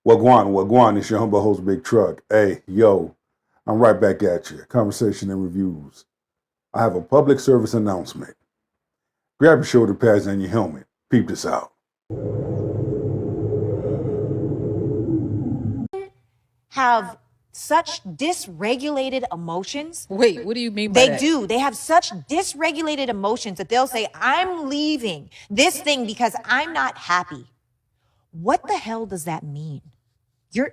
Wagwan, it's your humble host, Big Truck. Hey, yo, I'm right back at you. Conversation and reviews. I have a public service announcement. Grab your shoulder pads and your helmet. Peep this out. Have such dysregulated emotions. Wait, what do you mean by that? They do. They have such dysregulated emotions that they'll say, I'm leaving this thing because I'm not happy. What the hell does that mean?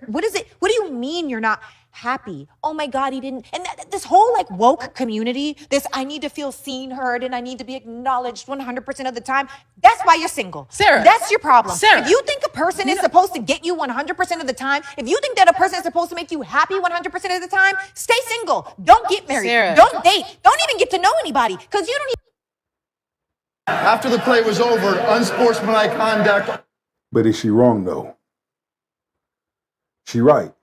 What is it? What do you mean you're not happy? Oh my God, he didn't. And this whole like woke community, this I need to feel seen, heard, and I need to be acknowledged 100% of the time. That's why you're single. Sarah. That's your problem. Sarah. If you think a person is supposed to get you 100% of the time, if you think that a person is supposed to make you happy 100% of the time, stay single. Don't get married. Sarah. Don't date. Don't even get to know anybody because you don't even. After the play was over, unsportsmanlike conduct. But is she wrong, though? She right.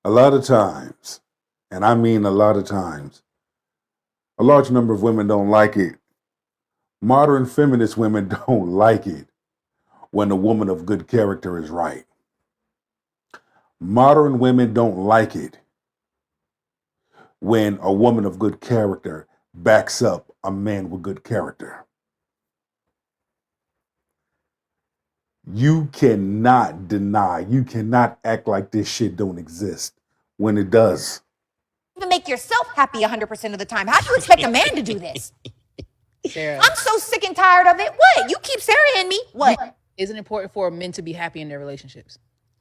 A lot of times, and I mean a lot of times, a large number of women don't like it. Modern feminist women don't like it when a woman of good character is right. Modern women don't like it when a woman of good character backs up a man with good character. You cannot deny, you cannot act like this shit don't exist when it does. Even make yourself happy 100% of the time. How do you expect a man to do this? Sarah. I'm so sick and tired of it. What? You keep Sarah in me. What? Isn't it important for men to be happy in their relationships?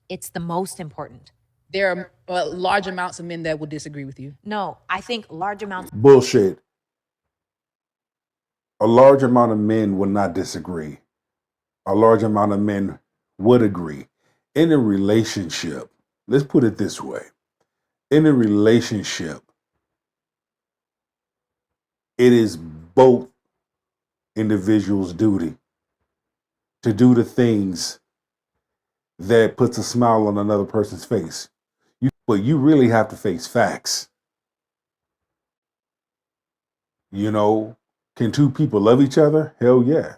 It's the most important. There are large amounts of men that will disagree with you. No, I think large amounts. Bullshit. A large amount of men will not disagree. A large amount of men would agree. In a relationship, let's put it this way. In a relationship, it is both individuals' duty to do the things that puts a smile on another person's face. But you really have to face facts. You know, can two people love each other? Hell yeah.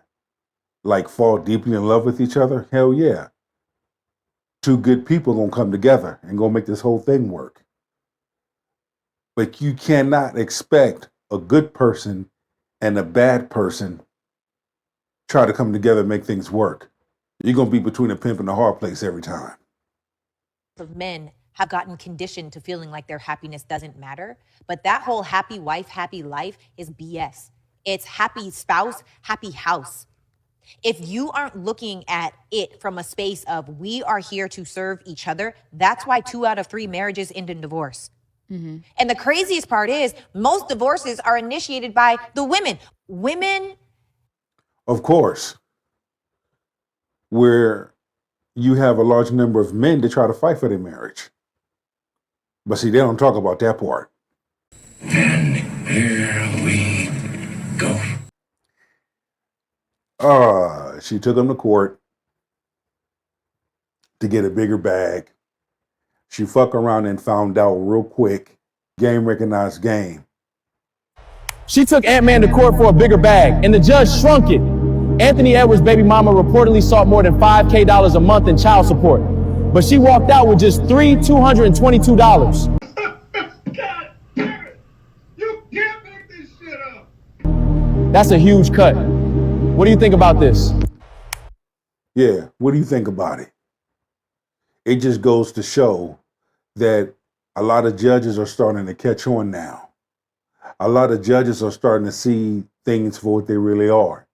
Like fall deeply in love with each other? Hell yeah. Two good people gonna come together and gonna make this whole thing work. But you cannot expect a good person and a bad person try to come together and make things work. You're gonna be between a pimp and a hard place every time. Of men have gotten conditioned to feeling like their happiness doesn't matter. But that whole happy wife, happy life is BS. It's happy spouse, happy house. If you aren't looking at it from a space of we are here to serve each other, that's why 2 out of 3 marriages end in divorce. Mm-hmm. And the craziest part is most divorces are initiated by the women. Women. Of course, where you have a large number of men that try to fight for their marriage. But see, they don't talk about that part. And here we go. She took him to court to get a bigger bag. She fucked around and found out real quick. Game recognized game. She took Ant-Man to court for a bigger bag, and the judge shrunk it. Anthony Edwards' baby mama reportedly sought more than $5,000 a month in child support, but she walked out with just $222. God damn it! You can't make this shit up! That's a huge cut. What do you think about this? Yeah, what do you think about it? It just goes to show that a lot of judges are starting to catch on now. A lot of judges are starting to see things for what they really are.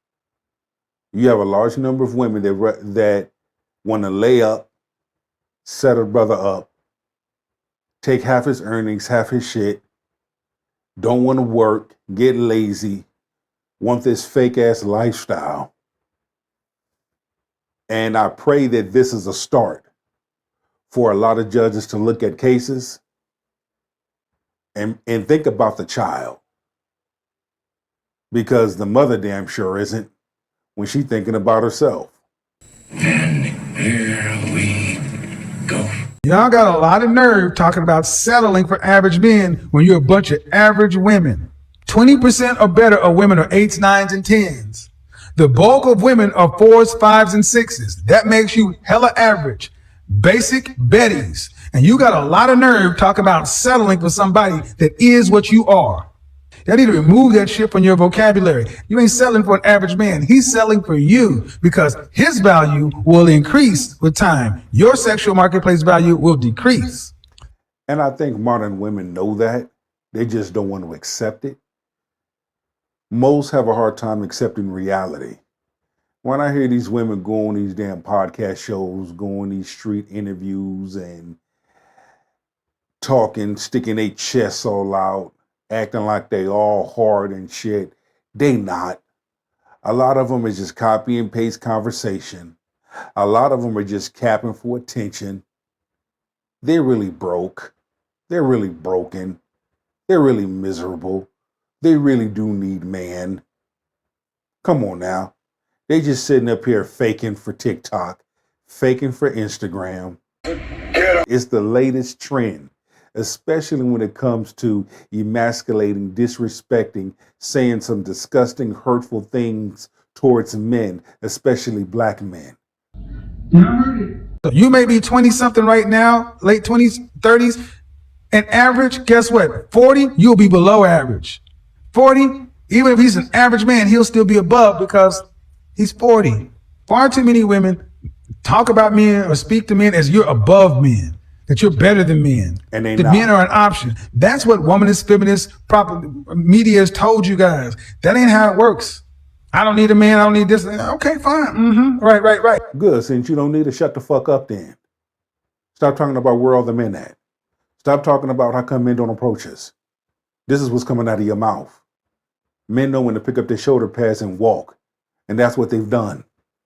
You have a large number of women that want to lay up, set a brother up, take half his earnings, half his shit, don't want to work, get lazy, want this fake ass lifestyle. And I pray that this is a start for a lot of judges to look at cases and think about the child. Because the mother damn sure isn't when she's thinking about herself. And here we go. Y'all got a lot of nerve talking about settling for average men when you're a bunch of average women. 20% or better of women are 8s, 9s, and 10s. The bulk of women are 4s, 5s, and 6s. That makes you hella average. Basic Betties. And you got a lot of nerve talking about settling for somebody that is what you are. You need to remove that shit from your vocabulary. You ain't settling for an average man. He's settling for you because his value will increase with time. Your sexual marketplace value will decrease. And I think modern women know that. They just don't want to accept it. Most have a hard time accepting reality. When I hear these women go on these damn podcast shows, go on these street interviews and talking, sticking their chests all out, acting like they all hard and shit, they not. A lot of them is just copy and paste conversation. A lot of them are just capping for attention. They're really broke. They're really broken. They're really miserable. They really do need man. Come on now. They just sitting up here faking for TikTok, faking for Instagram. It's the latest trend, especially when it comes to emasculating, disrespecting, saying some disgusting, hurtful things towards men, especially black men. You may be 20 something right now, late 20s, 30s, and average, guess what? 40, you'll be below average. 40, even if he's an average man, he'll still be above because he's 40. Far too many women talk about men or speak to men as you're above men, that you're better than men, And they that not. men are an option. That's what womanist, feminist, proper media has told you guys. That ain't how it works. I don't need a man. I don't need this. Okay, fine. Right. Good, since you don't need to shut the fuck up then. Stop talking about where all the men at. Stop talking about how come men don't approach us. This is what's coming out of your mouth. Men know when to pick up their shoulder pads and walk. And that's what they've done.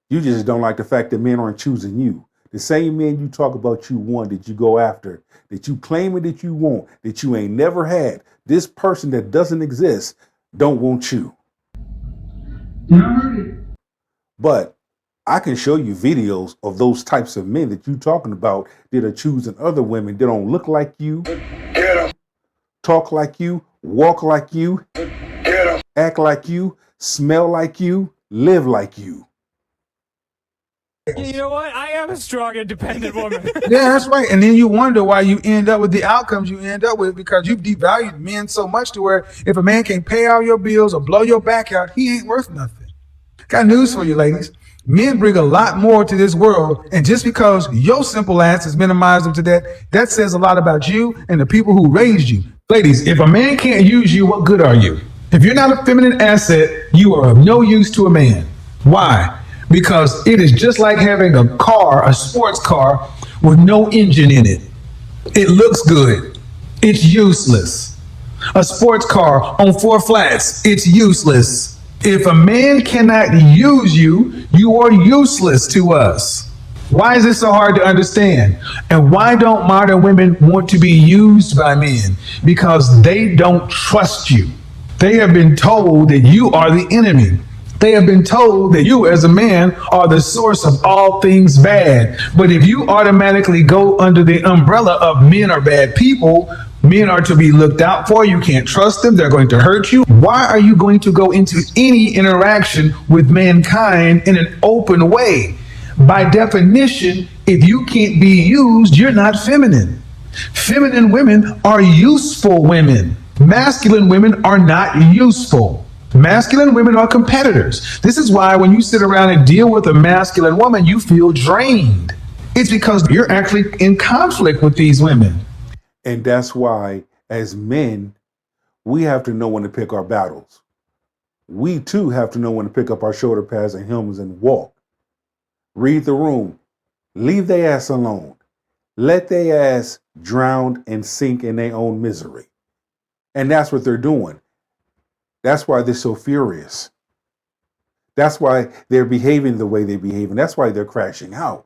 You just don't like the fact that men aren't choosing you. The same men you talk about you want, that you go after, that you claiming that you want, that you ain't never had. This person that doesn't exist don't want you. But I can show you videos of those types of men that you talking about that are choosing other women that don't look like you, talk like you, walk like you, act like you, smell like you, live like you. You know what? I am a strong, independent woman. Yeah, that's right. And then you wonder why you end up with the outcomes you end up with because you've devalued men so much to where if a man can't pay all your bills or blow your back out, he ain't worth nothing. Got news for you, ladies. Men bring a lot more to this world, and just because your simple ass has minimized them to that says a lot about you and the people who raised you. Ladies, if a man can't use you, what good are you? If you're not a feminine asset, you are of no use to a man. Why? Because it is just like having a car, a sports car, with no engine in it. It looks good. It's useless. A sports car on 4 flats, it's useless. If a man cannot use you, you are useless to us. Why is this so hard to understand? And why don't modern women want to be used by men? Because they don't trust you. They have been told that you are the enemy. They have been told that you as a man are the source of all things bad. But if you automatically go under the umbrella of men are bad people, men are to be looked out for, you can't trust them, they're going to hurt you, why are you going to go into any interaction with mankind in an open way? By definition, if you can't be used, you're not feminine. Feminine women are useful women. Masculine women are not useful. Masculine women are competitors. This is why when you sit around and deal with a masculine woman, you feel drained. It's because you're actually in conflict with these women. And that's why, as men, we have to know when to pick our battles. We too have to know when to pick up our shoulder pads and helmets and walk. Read the room. Leave their ass alone. Let their ass drown and sink in their own misery. And that's what they're doing. That's why they're so furious. That's why they're behaving the way they behave. And that's why they're crashing out.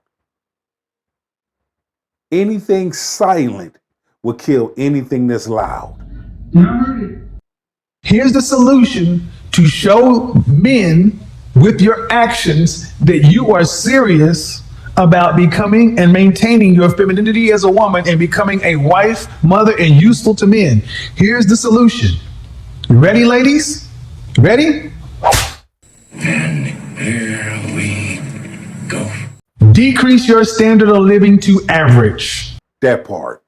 Anything silent will kill anything that's loud. Here's the solution to show men with your actions that you are serious about becoming and maintaining your femininity as a woman and becoming a wife, mother, and useful to men. Here's the solution. Ready, ladies? Ready? Men Here we go. Decrease your standard of living to average. That part.